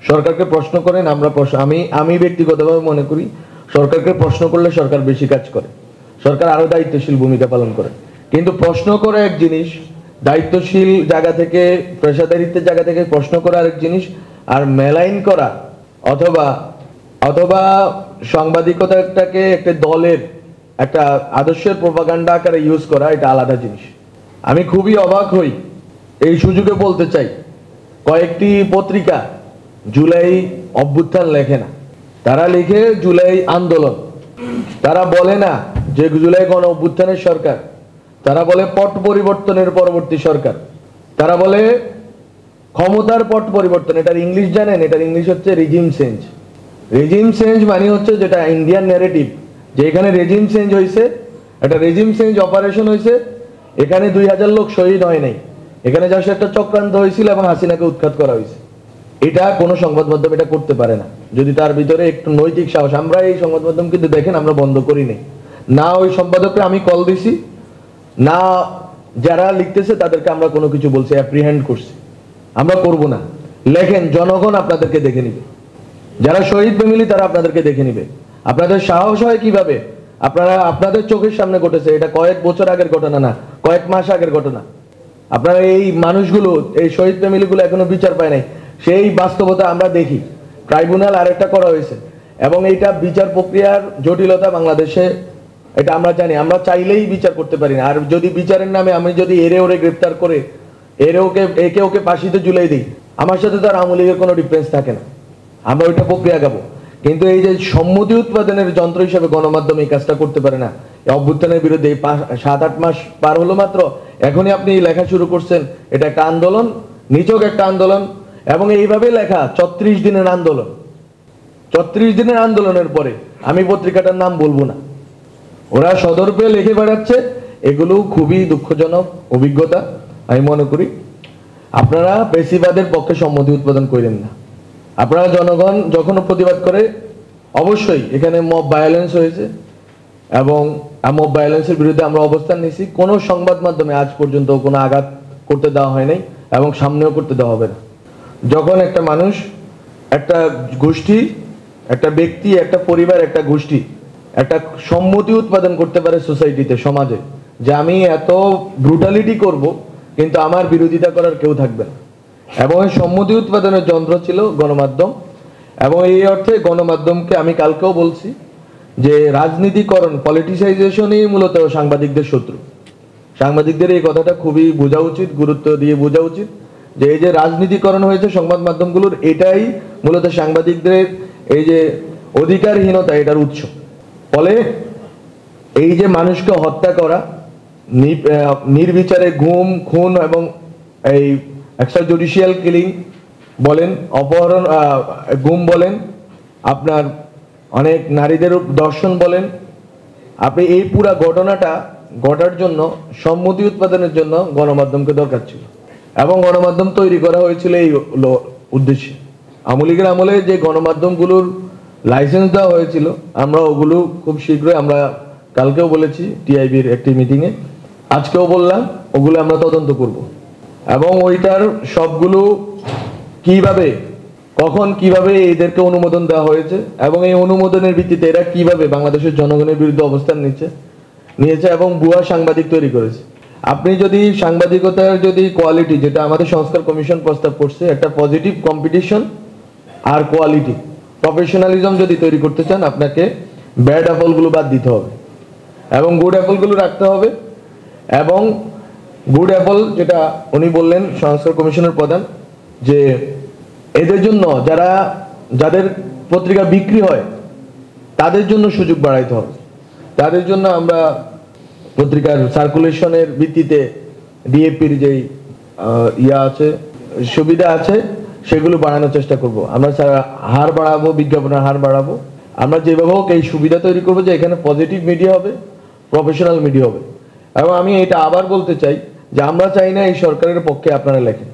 সরকারকে প্রশ্ন করেন। আমি ব্যক্তিগতভাবে মনে করি সরকারকে প্রশ্ন করলে সরকার বেশি কাজ করে, সরকার আরো দায়িত্বশীল ভূমিকা পালন করে। কিন্তু প্রশ্ন করে এক জিনিস, দায়িত্বশীল জায়গা থেকে, পেশাদারিত্বের জায়গা থেকে প্রশ্ন করা আরেক জিনিস, আর মেলাইন করা অথবা অথবা সাংবাদিকতাটাকে একটা দলের একটা আদর্শের প্রোপাগান্ডা আকারে ইউজ করা, এটা আলাদা জিনিস। আমি খুবই অবাক হই, এই সুযোগে বলতে চাই, কয়েকটি পত্রিকা জুলাই অভ্যুত্থান লেখে না, তারা লিখে জুলাই আন্দোলন। তারা বলে না যে জুলাই গণ অভ্যুত্থানের সরকার, তারা বলে পট পরিবর্তনের পরবর্তী সরকার, তারা বলে ক্ষমতার পট পরিবর্তন। এটার ইংলিশ জানেন? এটার ইংলিশ হচ্ছে রেজিম চেঞ্জ। রেজিম চেঞ্জ মানে হচ্ছে যেটা ইন্ডিয়ান ন্যারেটিভ, যে এখানে রেজিম চেঞ্জ হয়েছে, একটা রেজিম চেঞ্জ অপারেশন হয়েছে, এখানে 2000 লোক শহীদ হয় নাই, এখানে যা একটা চক্রান্ত হয়েছিল এবং হাসিনাকে উৎখাত করা হয়েছে। এটা কোনো সংবাদ মাধ্যম এটা করতে পারে না যদি তার ভিতরে একটু নৈতিক সাহস। আমরা এই সংবাদ মাধ্যম কিন্তু দেখেন আমরা বন্ধ করি নাই, না ওই সম্পাদককে আমি কল দিছি, না যারা লিখতেছে তাদেরকে আমরা কোনো কিছু বলছি, অ্যাপ্রিহেন্ড করছি, আমরা করব না। লেখেন, জনগণ আপনাদেরকে দেখে নিবে, যারা শহীদ ফ্যামিলি তারা আপনাদেরকে দেখে নিবে। আপনাদের সাহস হয় কিভাবে? আপনারা আপনাদের চোখের সামনে ঘটেছে, এটা কয়েক বছর আগের ঘটনা না, কয়েক মাস আগের ঘটনা। আপনারা এই মানুষগুলো, এই শহীদ ফ্যামিলিগুলো এখনো বিচার পায় নাই, সেই বাস্তবতা আমরা দেখি। ট্রাইব্যুনাল আরেকটা করা হয়েছে এবং এইটা বিচার প্রক্রিয়ার জটিলতা বাংলাদেশে, এটা আমরা জানি, আমরা চাইলেই বিচার করতে পারি না। আর যদি বিচারের নামে আমি যদি এরে ওরে গ্রেপ্তার করে একে ওকে ফাঁসিতে ঝুলাই দিই, আমার সাথে তো আর আওয়ামী লীগের কোনো ডিফারেন্স থাকে না, আমরা ওইটা প্রক্রিয়া গাবো। কিন্তু এই যে সম্মতি উৎপাদনের যন্ত্র হিসেবে গণমাধ্যম এই কাজটা করতে পারে না। অভ্যুত্থানের বিরুদ্ধে 7-8 মাস পার হলো মাত্র, এখনই আপনি লেখা শুরু করছেন, এটা একটা আন্দোলন, নিছক একটা আন্দোলন। এবং এইভাবে লেখা 34 দিনের আন্দোলন, 34 দিনের আন্দোলনের পরে আমি পত্রিকাটার নাম বলবো না, ওরা সদর্পে লিখে বেড়াচ্ছে। এগুলো খুবই দুঃখজনক অভিজ্ঞতা আমি মনে করি। আপনারা পেশিবাদের পক্ষে সম্মতি উৎপাদন করেন না। আপনারা জনগণ যখন প্রতিবাদ করে, অবশ্যই এখানে মব ভায়োলেন্স হয়েছে এবং মব ভায়োলেন্সের বিরুদ্ধে আমরা অবস্থান নিয়েছি। কোনো সংবাদ মাধ্যমে আজ পর্যন্ত কোনো আঘাত করতে দেওয়া হয় নাই এবং সামনেও করতে দেওয়া হবে না। যখন একটা মানুষ, একটা গোষ্ঠী, একটা ব্যক্তি, একটা পরিবার, একটা গোষ্ঠী একটা সম্মতি উৎপাদন করতে পারে সোসাইটিতে, সমাজে, যে আমি এত ব্রুটালিটি করব কিন্তু আমার বিরোধিতা করার কেউ থাকবে না। এবং এই সম্মতি উৎপাদনের যন্ত্র ছিল গণমাধ্যম। এবং এই অর্থে গণমাধ্যমকে আমি কালকেও বলছি যে রাজনীতিকরণ, পলিটিসাইজেশনই মূলত সাংবাদিকদের শত্রু। সাংবাদিকদের এই কথাটা খুবই বোঝা উচিত, গুরুত্ব দিয়ে বোঝা উচিত, যে এই যে রাজনীতিকরণ হয়েছে সংবাদ মাধ্যমগুলোর, এটাই মূলত সাংবাদিকদের এই যে অধিকারহীনতা, এটার উৎস। ফলে এই যে মানুষকে হত্যা করা, নির্বিচারে গুম, খুন এবং এই এক্সট্রা জুডিশিয়াল কিলিং বলেন, অপহরণ, গুম বলেন, আপনার অনেক নারীদের দর্শন বলেন, আপনি এই পুরা ঘটনাটা ঘটার জন্য, সম্মতি উৎপাদনের জন্য গণমাধ্যমকে দরকার ছিল এবং গণমাধ্যম তৈরি করা হয়েছিল এই উদ্দেশ্যে। আওয়ামী লীগের আমলে যে গণমাধ্যমগুলোর লাইসেন্স দেওয়া হয়েছিল, আমরা ওগুলো খুব শীঘ্রই, আমরা কালকেও বলেছি টিআইবির একটি মিটিংয়ে, আজকেও বললাম, ওগুলো আমরা তদন্ত করব এবং ওইটার সবগুলো কিভাবে, কখন, কিভাবে এদেরকে অনুমোদন দেওয়া হয়েছে এবং এই অনুমোদনের ভিত্তিতে এরা কিভাবে বাংলাদেশের জনগণের বিরুদ্ধে অবস্থান নিয়েছে এবং ভুয়া সাংবাদিক তৈরি করেছে। আপনি যদি সাংবাদিকতার যদি কোয়ালিটি, যেটা আমাদের সংস্কার কমিশন প্রস্তাব করছে, একটা পজিটিভ কম্পিটিশন আর কোয়ালিটি, প্রফেশনালিজম যদি তৈরি করতে চান, আপনাকে ব্যাড অ্যাপলগুলো বাদ দিতে হবে এবং গুড অ্যাপলগুলো রাখতে হবে। এবং গুড অ্যাপল, যেটা উনি বললেন সংস্কার কমিশনের প্রধান, যে এদের জন্য যাদের পত্রিকা বিক্রি হয় তাদের জন্য সুযোগ বাড়াইতে হবে। তাদের জন্য আমরা পত্রিকার সার্কুলেশনের ভিত্তিতে ডিএপির যেই আছে, সুবিধা আছে, সেগুলো বাড়ানোর চেষ্টা করব। আমরা হার বাড়াবো, বিজ্ঞাপনের হার বাড়াবো। আমরা যেভাবে হোক এই সুবিধা তৈরি করবো যে এখানে পজিটিভ মিডিয়া হবে, প্রফেশনাল মিডিয়া হবে। এবং আমি এটা আবার বলতে চাই যে আমরা চাই না এই সরকারের পক্ষে আপনারা লেখেন।